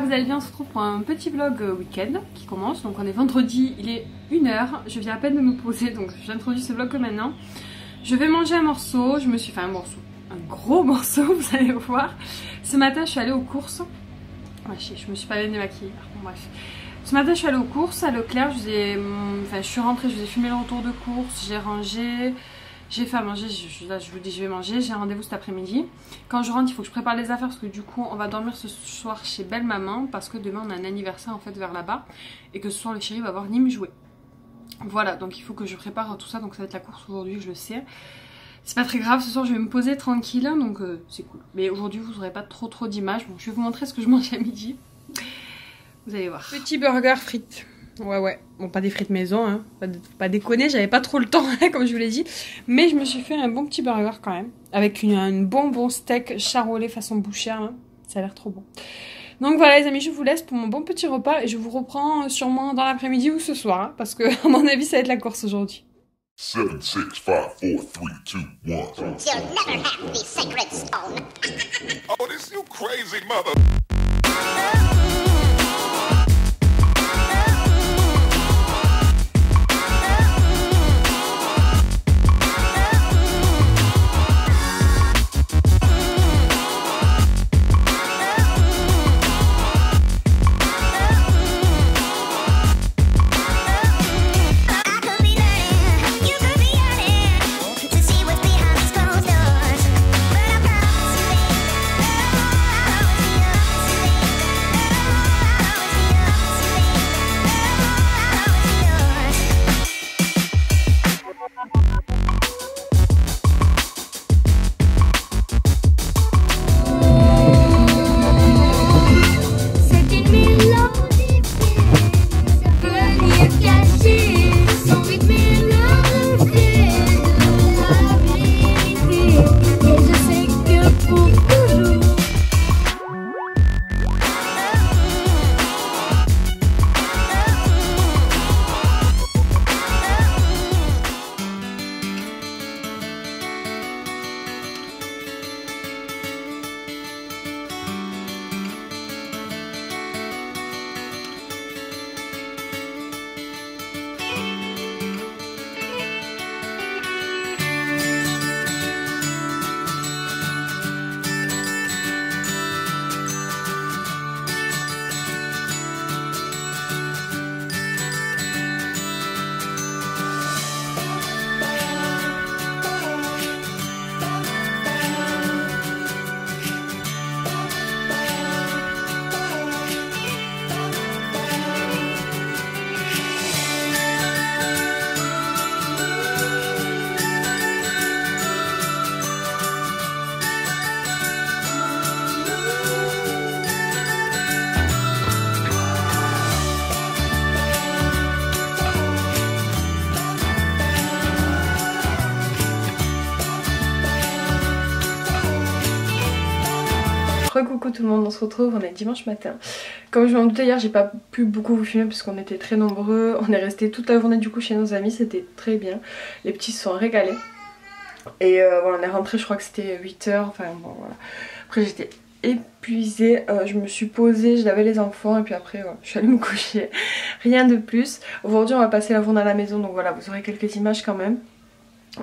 que vous allez bien. On se retrouve pour un petit vlog week-end qui commence. Donc on est vendredi, il est 1h, je viens à peine de me poser, donc j'introduis ce vlog que maintenant. Je vais manger un morceau, je me suis fait un morceau, un gros morceau, vous allez voir. Ce matin je suis allée aux courses. Ouais, je me suis pas bien démaquillée, bon, bref. Ce matin je suis allée aux courses à Leclerc, je suis rentrée, je vous ai filmé le retour de courses, j'ai rangé. J'ai fait à manger, là je vous dis je vais manger, j'ai un rendez-vous cet après-midi. Quand je rentre il faut que je prépare les affaires parce que du coup on va dormir ce soir chez belle maman parce que demain on a un anniversaire en fait vers là-bas et que ce soir le chéri va voir Nîmes jouer. Voilà, donc il faut que je prépare tout ça, donc ça va être la course aujourd'hui, je le sais. C'est pas très grave, ce soir je vais me poser tranquille, donc c'est cool. Mais aujourd'hui vous n'aurez pas trop d'images, bon je vais vous montrer ce que je mange à midi. Vous allez voir. Petit burger frites. Ouais, bon pas des frites maison, hein. Pas déconner, j'avais pas trop le temps comme je vous l'ai dit. Mais je me suis fait un bon petit burger quand même. Avec un bon steak charolais façon bouchère, hein. Ça a l'air trop bon. Donc voilà les amis, je vous laisse pour mon bon petit repas. Et je vous reprends sûrement dans l'après-midi ou ce soir, hein, parce que à mon avis ça va être la course aujourd'hui. 7, 6, 5, 4, 3, 2, 1. You'll never have the sacred stone. Oh, this you crazy mother. Coucou tout le monde, on se retrouve, on est dimanche matin. Comme je m'en doutais hier, j'ai pas pu beaucoup vous filmer puisqu'on était très nombreux. On est resté toute la journée du coup chez nos amis, c'était très bien. Les petits se sont régalés. Et voilà, on est rentré, je crois que c'était 8h, enfin bon voilà. Après j'étais épuisée, je me suis posée, je lavais les enfants et puis après je suis allée me coucher. Rien de plus. Aujourd'hui on va passer la journée à la maison, donc voilà, vous aurez quelques images quand même.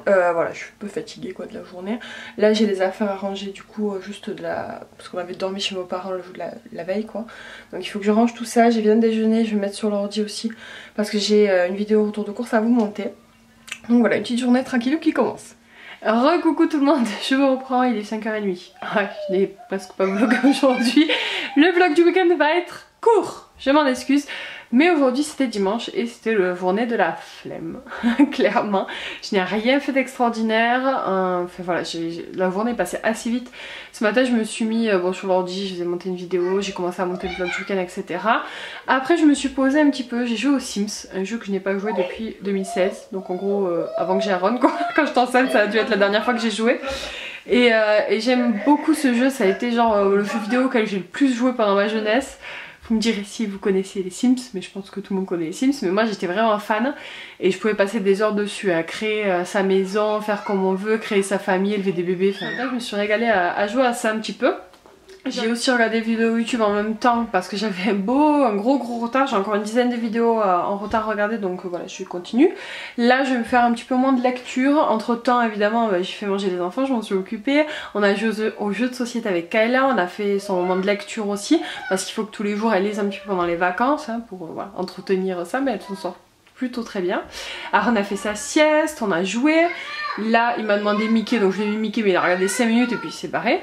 Voilà, je suis un peu fatiguée quoi de la journée. Là j'ai les affaires à ranger du coup juste de la... parce qu'on avait dormi chez mes parents le jour de la veille quoi. Donc il faut que je range tout ça, j'ai bien déjeuner, je vais mettre sur l'ordi aussi parce que j'ai une vidéo retour de course à vous monter. Donc voilà, une petite journée tranquille qui commence. Coucou tout le monde, je vous reprends, il est 5h30. Je n'ai presque pas vlog aujourd'hui. Le vlog du week-end va être court, je m'en excuse. Mais aujourd'hui c'était dimanche et c'était la journée de la flemme, clairement. Je n'ai rien fait d'extraordinaire, enfin voilà, la journée est passée assez vite. Ce matin je me suis mis sur l'ordi, je faisais monter une vidéo, j'ai commencé à monter le vlog du week-end, etc. Après je me suis posée un petit peu, j'ai joué aux Sims, un jeu que je n'ai pas joué depuis 2016. Donc en gros avant que j'arronne quoi, quand je t'enceinte ça a dû être la dernière fois que j'ai joué. Et j'aime beaucoup ce jeu, ça a été genre le jeu vidéo auquel j'ai le plus joué pendant ma jeunesse. Vous me direz si vous connaissez les Sims, mais je pense que tout le monde connaît les Sims, mais moi j'étais vraiment fan et je pouvais passer des heures dessus à créer sa maison, faire comme on veut, créer sa famille, élever des bébés, enfin là je me suis régalée à jouer à ça un petit peu. J'ai aussi regardé des vidéos YouTube en même temps parce que j'avais un gros retard. J'ai encore une dizaine de vidéos en retard regardées, donc voilà, je continue. Là je vais me faire un petit peu moins de lecture. Entre temps évidemment j'ai fait manger les enfants, je m'en suis occupée. On a joué au jeu de société avec Kayla, on a fait son moment de lecture aussi parce qu'il faut que tous les jours elle lise un petit peu pendant les vacances hein, pour voilà, entretenir ça, mais elle s'en sort plutôt très bien. Alors on a fait sa sieste, on a joué. Là il m'a demandé Mickey, donc je lui ai mis Mickey, mais il a regardé 5 minutes et puis il s'est barré.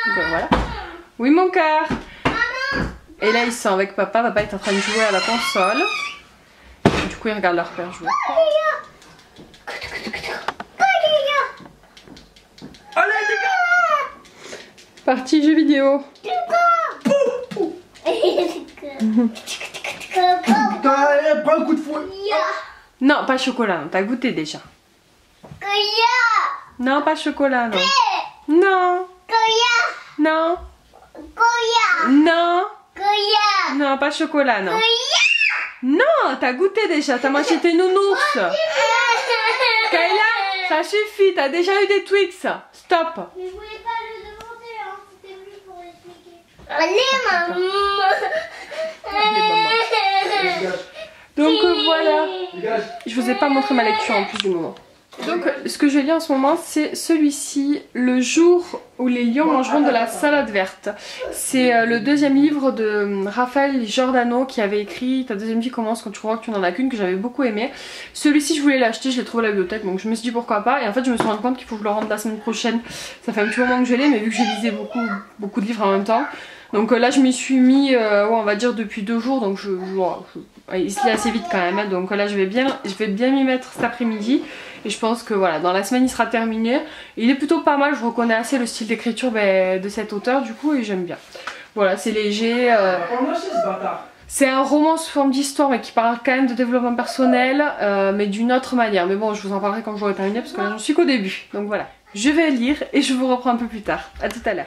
Donc voilà. Oui mon cœur. Et là ils sont avec papa, papa est en train de jouer à la console. Du coup ils regardent leur père jouer. Allez les gars. Partie jeux vidéo. Prends un coup de fouet. Non pas chocolat, t'as goûté déjà. Non pas chocolat non. Non. Non. Non. Non, pas chocolat, non. Non, t'as goûté déjà, t'as mangé tes nounours. Kayla, ça suffit, t'as déjà eu des Twix. Stop. Mais je voulais pas le demander, hein. C'était juste pour expliquer. Allez, maman. Donc voilà. Je vous ai pas montré ma lecture en plus du moment. Donc ce que je lis en ce moment c'est celui-ci, Le jour où les lions mangeront de la salade verte. C'est le deuxième livre de Raphaël Giordano qui avait écrit Ta deuxième vie commence quand tu crois que tu n'en as qu'une, que j'avais beaucoup aimé. Celui-ci je voulais l'acheter, je l'ai trouvé à la bibliothèque donc je me suis dit pourquoi pas, et en fait je me suis rendu compte qu'il faut que je le rende la semaine prochaine. Ça fait un petit moment que je l'ai, mais vu que j'ai lisé beaucoup de livres en même temps, donc là je m'y suis mis on va dire depuis 2 jours, donc il se lit assez vite quand même hein, donc là je vais bien m'y mettre cet après-midi. Et je pense que voilà, dans la semaine il sera terminé. Il est plutôt pas mal, je reconnais assez le style d'écriture de cet auteur du coup et j'aime bien. Voilà, c'est léger. C'est un roman sous forme d'histoire mais qui parle quand même de développement personnel mais d'une autre manière. Mais bon, je vous en parlerai quand j'aurai terminé parce que là j'en suis qu'au début. Donc voilà, je vais lire et je vous reprends un peu plus tard. A tout à l'heure.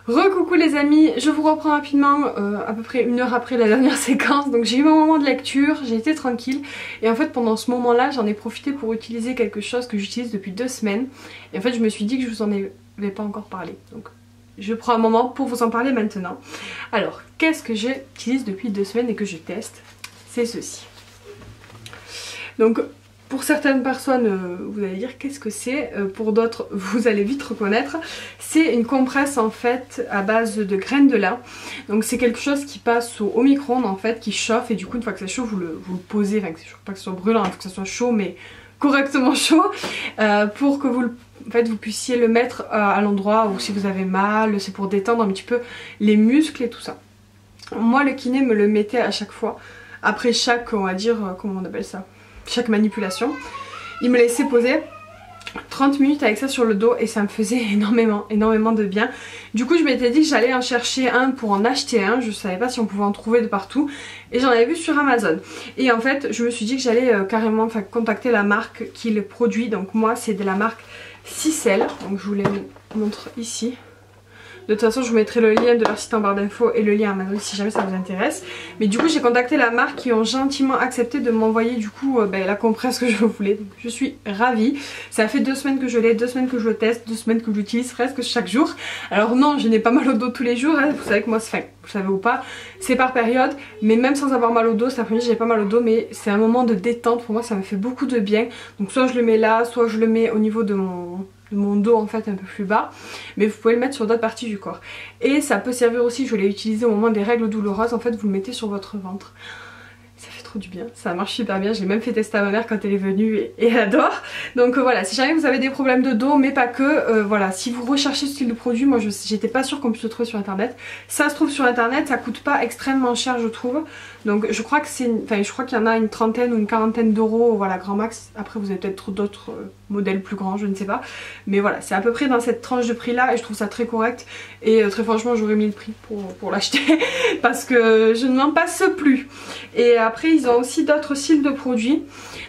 Recoucou les amis, je vous reprends rapidement à peu près 1 heure après la dernière séquence. Donc j'ai eu mon moment de lecture, j'ai été tranquille et en fait pendant ce moment là j'en ai profité pour utiliser quelque chose que j'utilise depuis 2 semaines. Et en fait je me suis dit que je vous en avais pas encore parlé, donc je prends un moment pour vous en parler maintenant. Alors qu'est-ce que j'utilise depuis 2 semaines et que je teste? C'est ceci. Donc pour certaines personnes, vous allez dire qu'est-ce que c'est, pour d'autres vous allez vite reconnaître. C'est une compresse en fait à base de graines de lin. Donc c'est quelque chose qui passe au micro-ondes en fait, qui chauffe et du coup une fois que ça chauffe vous le posez, enfin pas que ce soit brûlant, il faut que ça soit chaud mais correctement chaud pour que vous puissiez le mettre à l'endroit où si vous avez mal, c'est pour détendre un petit peu les muscles et tout ça. Moi le kiné me le mettait à chaque fois, après chaque, on va dire, comment on appelle ça, chaque manipulation. Il me laissait poser 30 minutes avec ça sur le dos et ça me faisait énormément de bien. Du coup je m'étais dit que j'allais en chercher un pour en acheter un, je savais pas si on pouvait en trouver de partout et j'en avais vu sur Amazon. Et en fait je me suis dit que j'allais carrément contacter la marque qui le produit. Donc moi c'est de la marque Sicel, donc je vous les montre ici. De toute façon je vous mettrai le lien de leur site en barre d'infos et le lien Amazon si jamais ça vous intéresse. Mais du coup j'ai contacté la marque qui ont gentiment accepté de m'envoyer du coup la compresse que je voulais. Donc je suis ravie. Ça fait 2 semaines que je l'ai, 2 semaines que je le teste, 2 semaines que je l'utilise presque chaque jour. Alors non, je n'ai pas mal au dos tous les jours, hein. Vous savez que moi, vous savez ou pas, c'est par période. Mais même sans avoir mal au dos, cet après-midi j'ai pas mal au dos, mais c'est un moment de détente. Pour moi ça me fait beaucoup de bien. Donc soit je le mets là, soit je le mets au niveau de mon dos en fait un peu plus bas, mais vous pouvez le mettre sur d'autres parties du corps et ça peut servir aussi, je l'ai utilisé au moment des règles douloureuses. En fait vous le mettez sur votre ventre, ça fait trop du bien, ça marche super bien. J'ai même fait tester à ma mère quand elle est venue et elle adore. Donc voilà, si jamais vous avez des problèmes de dos mais pas que, voilà, si vous recherchez ce style de produit, moi j'étais pas sûre qu'on puisse le trouver sur internet. Ça se trouve sur internet, ça coûte pas extrêmement cher je trouve. Donc je crois que je crois qu'il y en a une 30aine ou une 40aine d'euros, voilà, grand max. Après vous avez peut-être d'autres modèles plus grands, je ne sais pas. Mais voilà, c'est à peu près dans cette tranche de prix là et je trouve ça très correct. Et très franchement j'aurais mis le prix pour l'acheter parce que je ne m'en passe plus. Et après ils ont aussi d'autres styles de produits.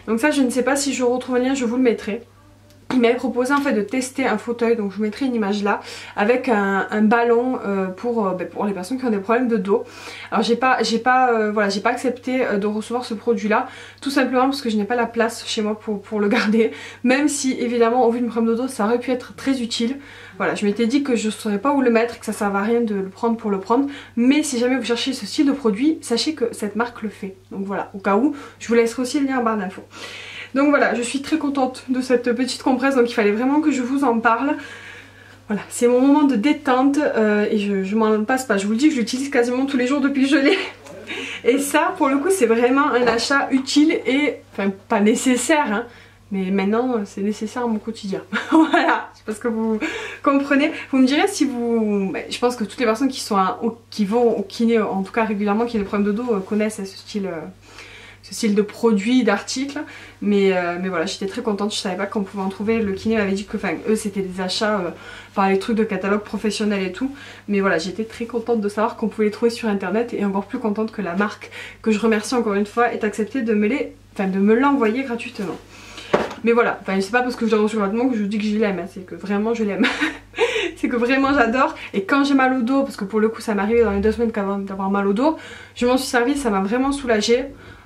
Donc ça je ne sais pas si je retrouve un lien, je vous le mettrai. il m'avait proposé en fait de tester un fauteuil, donc je vous mettrai une image là, avec un ballon pour les personnes qui ont des problèmes de dos. Alors j'ai pas accepté de recevoir ce produit là, tout simplement parce que je n'ai pas la place chez moi pour le garder, même si évidemment au vu de mon problème de dos ça aurait pu être très utile. Voilà, je m'étais dit que je ne saurais pas où le mettre, que ça ne servait à rien de le prendre pour le prendre, mais si jamais vous cherchez ce style de produit, sachez que cette marque le fait. Donc voilà, au cas où, je vous laisserai aussi le lien en barre d'infos. Donc voilà, je suis très contente de cette petite compresse, donc il fallait vraiment que je vous en parle. Voilà, c'est mon moment de détente et je m'en passe pas. Je vous le dis que je l'utilise quasiment tous les jours depuis que je l'ai. Et ça, pour le coup, c'est vraiment un achat utile et, enfin, pas nécessaire, hein. Mais maintenant c'est nécessaire à mon quotidien. Voilà, je pense que vous comprenez. Vous me direz si vous... Je pense que toutes les personnes qui vont au kiné, en tout cas régulièrement, qui ont des problèmes de dos, connaissent ce style de produit, d'articles. Mais voilà, j'étais très contente, je savais pas qu'on pouvait en trouver. Le kiné m'avait dit que eux c'était des achats par les trucs de catalogue professionnel et tout. Mais voilà, j'étais très contente de savoir qu'on pouvait les trouver sur internet et encore plus contente que la marque, que je remercie encore une fois, ait accepté de me l'envoyer gratuitement. Mais voilà, c'est pas parce que je l'ai reçu gratuitement que je vous dis que je l'aime, hein. C'est que vraiment je l'aime. C'est que vraiment j'adore. Et quand j'ai mal au dos, parce que pour le coup ça m'est arrivé dans les 2 semaines d'avoir mal au dos, je m'en suis servie, ça m'a vraiment soulagée.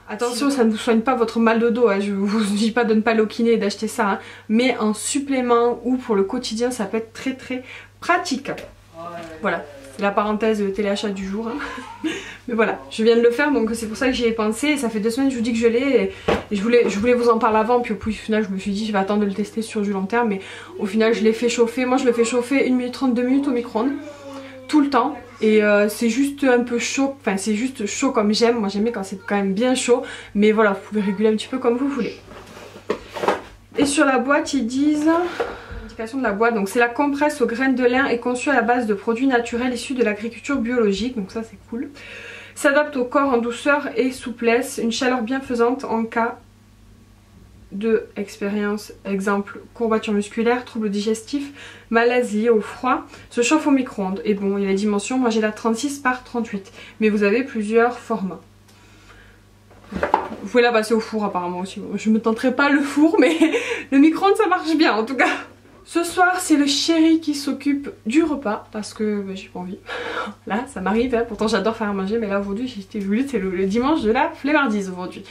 Attention, ça ne vous soigne pas votre mal de dos, hein. Je vous dis pas de ne pas aller au kiné et d'acheter ça, hein. Mais en supplément ou pour le quotidien ça peut être très très pratique. Voilà, c'est la parenthèse téléachat du jour, hein. Mais voilà, je viens de le faire donc c'est pour ça que j'y ai pensé. Et ça fait 2 semaines que je vous dis que je l'ai et je voulais vous en parler avant. Puis au final je me suis dit je vais attendre de le tester sur du long terme. Mais au final je l'ai fait chauffer, moi je le fais chauffer 1 minute 30, 2 minutes au micro-ondes tout le temps. Et c'est juste un peu chaud, enfin c'est juste chaud comme j'aime. Moi j'aime bien quand c'est quand même bien chaud. Mais voilà, vous pouvez réguler un petit peu comme vous voulez. Et sur la boîte ils disent... de la boîte, donc c'est la compresse aux graines de lin et conçue à la base de produits naturels issus de l'agriculture biologique, donc ça c'est cool. S'adapte au corps en douceur et souplesse, une chaleur bienfaisante en cas de expérience, exemple courbature musculaire, troubles digestifs, malaise lié au froid, se chauffe au micro-ondes. Et bon, il y a les dimensions, moi j'ai la 36 par 38, mais vous avez plusieurs formats. Vous pouvez la passer au four apparemment aussi. Je me tenterai pas le four, mais le micro-ondes ça marche bien en tout cas. Ce soir c'est le chéri qui s'occupe du repas parce que j'ai pas envie. Là ça m'arrive, hein. Pourtant j'adore faire à manger, mais là aujourd'hui c'est le dimanche de la flemmardise aujourd'hui.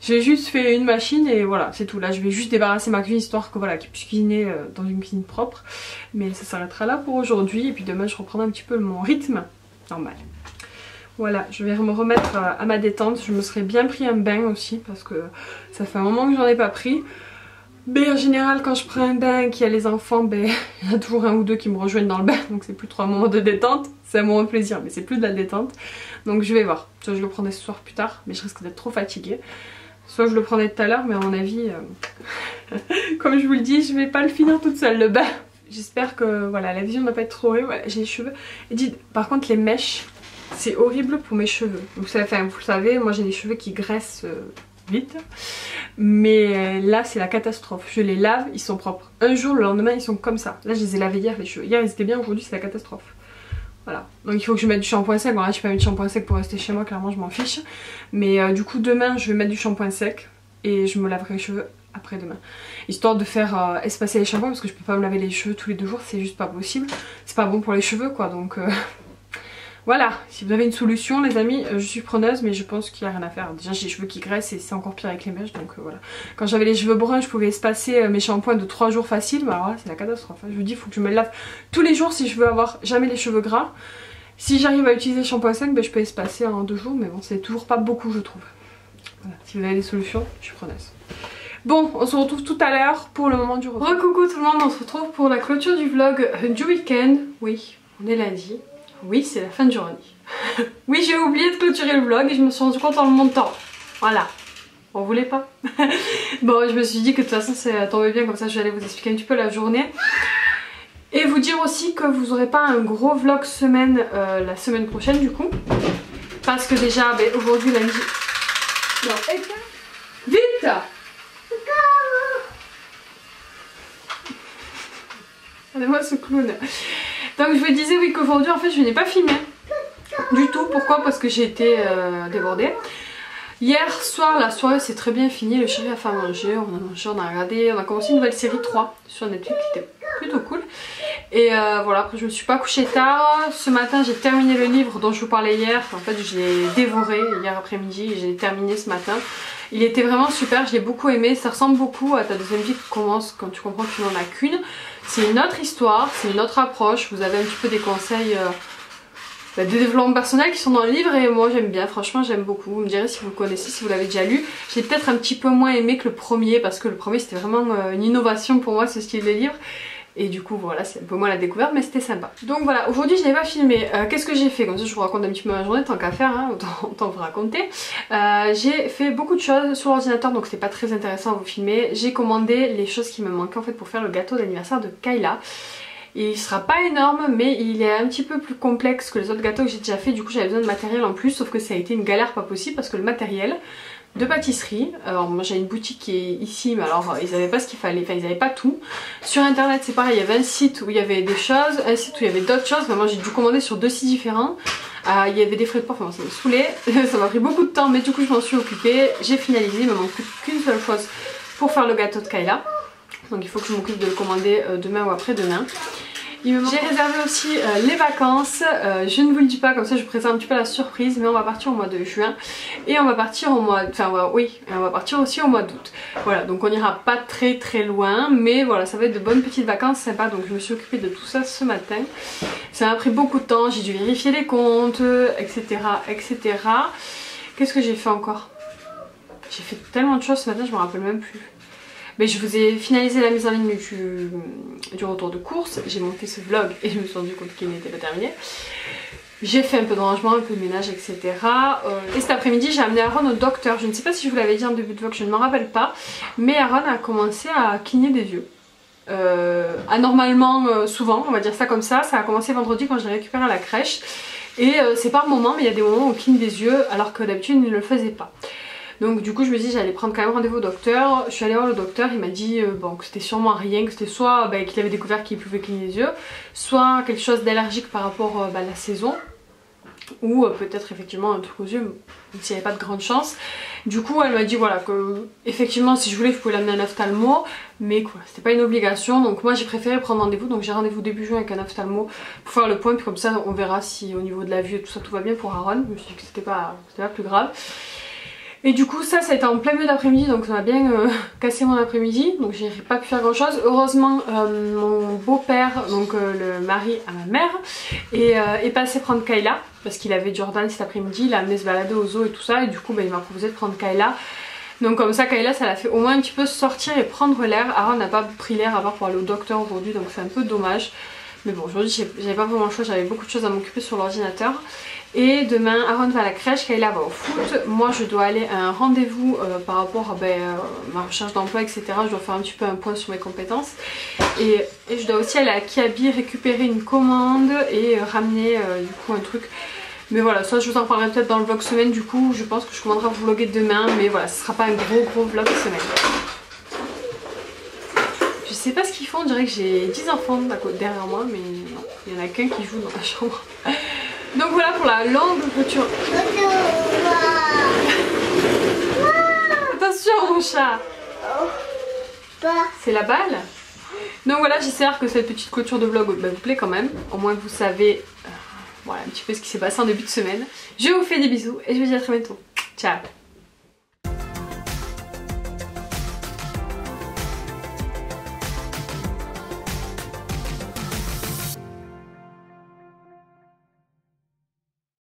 J'ai juste fait une machine et voilà c'est tout. Là je vais juste débarrasser ma cuisine histoire que voilà qu'il puisse cuisiner dans une cuisine propre. Mais ça s'arrêtera là pour aujourd'hui et puis demain je reprendrai un petit peu mon rythme normal. Voilà, je vais me remettre à ma détente. Je me serais bien pris un bain aussi parce que ça fait un moment que j'en ai pas pris. Mais en général quand je prends un bain et qu'il y a les enfants, il y a toujours un ou deux qui me rejoignent dans le bain. Donc c'est plus trop un moment de détente, c'est un moment de plaisir mais c'est plus de la détente. Donc je vais voir, soit je le prendrai ce soir plus tard mais je risque d'être trop fatiguée. Soit je le prendrai tout à l'heure mais à mon avis, comme je vous le dis, je vais pas le finir toute seule le bain. J'espère que voilà, la vision ne va pas être trop horrible. Voilà, j'ai les cheveux. Et dites, par contre les mèches, c'est horrible pour mes cheveux. Donc, vous le savez, moi j'ai des cheveux qui graissent vite. Mais là c'est la catastrophe. Je les lave, ils sont propres. Un jour, le lendemain ils sont comme ça. Là je les ai lavés hier les cheveux. Hier ils étaient bien, aujourd'hui c'est la catastrophe. Voilà. Donc il faut que je mette du shampoing sec. Bon là je peux pas mettre du shampoing sec pour rester chez moi, clairement je m'en fiche. Mais du coup demain je vais mettre du shampoing sec. Et je me laverai les cheveux après demain. Histoire de faire espacer les shampoings parce que je peux pas me laver les cheveux tous les 2 jours, c'est juste pas possible. C'est pas bon pour les cheveux quoi, donc... Voilà, si vous avez une solution les amis, je suis preneuse mais je pense qu'il n'y a rien à faire. Déjà j'ai les cheveux qui graissent et c'est encore pire avec les mèches donc voilà. Quand j'avais les cheveux bruns je pouvais espacer mes shampoings de 3 jours facile, mais alors là c'est la catastrophe. Je vous dis il faut que je me lave tous les jours si je veux avoir jamais les cheveux gras. Si j'arrive à utiliser le shampoing sec, je peux espacer en 2 jours mais bon c'est toujours pas beaucoup je trouve. Voilà, si vous avez des solutions, je suis preneuse. Bon, on se retrouve tout à l'heure pour le moment du repas. Recoucou tout le monde, on se retrouve pour la clôture du vlog du week-end. Oui, on est lundi. Oui, c'est la fin de journée. Oui, j'ai oublié de clôturer le vlog et je me suis rendu compte en le montant. Voilà. On voulait pas. Bon, je me suis dit que de toute façon ça tombait bien, comme ça j'allais vous expliquer un petit peu la journée. Et vous dire aussi que vous aurez pas un gros vlog semaine la semaine prochaine du coup. Parce que déjà, aujourd'hui lundi... Non, vite! Regardez-moi ce clown. Donc je vous disais oui qu'aujourd'hui en fait je n'ai pas filmé du tout. Pourquoi? Parce que j'ai été débordée. Hier soir, la soirée s'est très bien finie, le chéri a fait à manger, on a mangé, on a regardé, on a commencé une nouvelle série 3 sur Netflix qui était plutôt cool. Et voilà, après je me suis pas couchée tard. Ce matin j'ai terminé le livre dont je vous parlais hier. En fait je l'ai dévoré hier après-midi et j'ai terminé ce matin. Il était vraiment super, je l'ai beaucoup aimé. Ça ressemble beaucoup à ta deuxième vie qui commence quand tu comprends que tu n'en as qu'une. C'est une autre histoire, c'est une autre approche. Vous avez un petit peu des conseils de développement personnel qui sont dans le livre et moi j'aime bien, franchement j'aime beaucoup. Vous me direz si vous le connaissez, si vous l'avez déjà lu. J'ai peut-être un petit peu moins aimé que le premier parce que le premier c'était vraiment une innovation pour moi ce style de livre. Et du coup voilà, c'est un peu moins la découverte mais c'était sympa. Donc voilà, aujourd'hui je n'ai pas filmé. Qu'est-ce que j'ai fait? Comme ça je vous raconte un petit peu ma journée tant qu'à faire, hein, autant vous raconter. J'ai fait beaucoup de choses sur l'ordinateur donc c'était pas très intéressant à vous filmer. J'ai commandé les choses qui me manquaient en fait pour faire le gâteau d'anniversaire de Kayla. Il sera pas énorme mais il est un petit peu plus complexe que les autres gâteaux que j'ai déjà fait. Du coup j'avais besoin de matériel en plus, sauf que ça a été une galère pas possible parce que le matériel de pâtisserie, alors moi j'ai une boutique qui est ici mais alors ils avaient pas ce qu'il fallait, enfin ils avaient pas tout. Sur internet c'est pareil, il y avait un site où il y avait des choses, un site où il y avait d'autres choses, mais moi j'ai dû commander sur 2 sites différents. Il y avait des frais de port, enfin ça me saoulait, ça m'a pris beaucoup de temps mais du coup je m'en suis occupée, j'ai finalisé, il me manque plus qu'une seule chose pour faire le gâteau de Kayla. Donc il faut que je m'occupe de le commander demain ou après-demain. J'ai réservé aussi les vacances, je ne vous le dis pas comme ça je vous présente un petit peu la surprise, mais on va partir au mois de juin et on va partir au mois, enfin oui, on va partir aussi au mois d'août. Voilà, donc on n'ira pas très loin, mais voilà, ça va être de bonnes petites vacances sympas, donc je me suis occupée de tout ça ce matin. Ça m'a pris beaucoup de temps, j'ai dû vérifier les comptes, etc. etc. Qu'est-ce que j'ai fait encore? J'ai fait tellement de choses ce matin, je me rappelle même plus. Mais je vous ai finalisé la mise en ligne du retour de course, j'ai monté ce vlog et je me suis rendu compte qu'il n'était pas terminé. J'ai fait un peu de rangement, un peu de ménage, etc. Et cet après-midi j'ai amené Aaron au docteur. Je ne sais pas si je vous l'avais dit en début de vlog, je ne m'en rappelle pas. Mais Aaron a commencé à cligner des yeux. Anormalement souvent, on va dire ça comme ça. Ça a commencé vendredi quand je l'ai récupéré à la crèche. Et c'est par moments, mais il y a des moments où on cligne des yeux alors que d'habitude il ne le faisait pas. Donc du coup je me dis j'allais prendre quand même rendez-vous au docteur. Je suis allée voir le docteur, il m'a dit bon, que c'était sûrement rien, que c'était soit qu'il avait découvert qu'il pouvait cligner les yeux, soit quelque chose d'allergique par rapport à la saison, ou peut-être effectivement un truc aux yeux, même s'il n'y avait pas de grande chance. Du coup elle m'a dit voilà que effectivement si je voulais je pouvais l'amener à un ophtalmo, mais quoi, c'était pas une obligation, donc moi j'ai préféré prendre rendez-vous, donc j'ai rendez-vous début juin avec un ophtalmo pour faire le point, puis comme ça on verra si au niveau de la vue et tout ça tout va bien pour Aaron. Je me suis dit que c'était pas plus grave. Et du coup ça a été en plein milieu d'après-midi, donc ça m'a bien cassé mon après-midi, donc j'ai pas pu faire grand chose. Heureusement mon beau-père, donc le mari à ma mère, est passé prendre Kayla parce qu'il avait Jordan cet après-midi, il a amené se balader au zoo et tout ça, et du coup il m'a proposé de prendre Kayla. Donc comme ça Kayla ça l'a fait au moins un petit peu sortir et prendre l'air. Aaron n'a pas pris l'air à part pour aller au docteur aujourd'hui, donc c'est un peu dommage. Mais bon, aujourd'hui j'avais pas vraiment le choix, j'avais beaucoup de choses à m'occuper sur l'ordinateur. Et demain Aaron va à la crèche, Kayla va au foot. Moi je dois aller à un rendez-vous par rapport à ma recherche d'emploi, etc. Je dois faire un petit peu un point sur mes compétences. Et je dois aussi aller à Kiabi récupérer une commande et ramener du coup un truc. Mais voilà, ça je vous en parlerai peut-être dans le vlog semaine. Du coup je pense que je commanderai à vous vlogger demain. Mais voilà, ce sera pas un gros vlog semaine. Je sais pas ce qu'ils font, on dirait que j'ai 10 enfants derrière moi, mais non, il y en a qu'un qui joue dans la chambre. Donc voilà pour la longue clôture. Attention mon chat. C'est la balle. Donc voilà, j'espère que cette petite clôture de vlog vous plaît quand même. Au moins vous savez voilà, un petit peu ce qui s'est passé en début de semaine. Je vous fais des bisous et je vous dis à très bientôt. Ciao.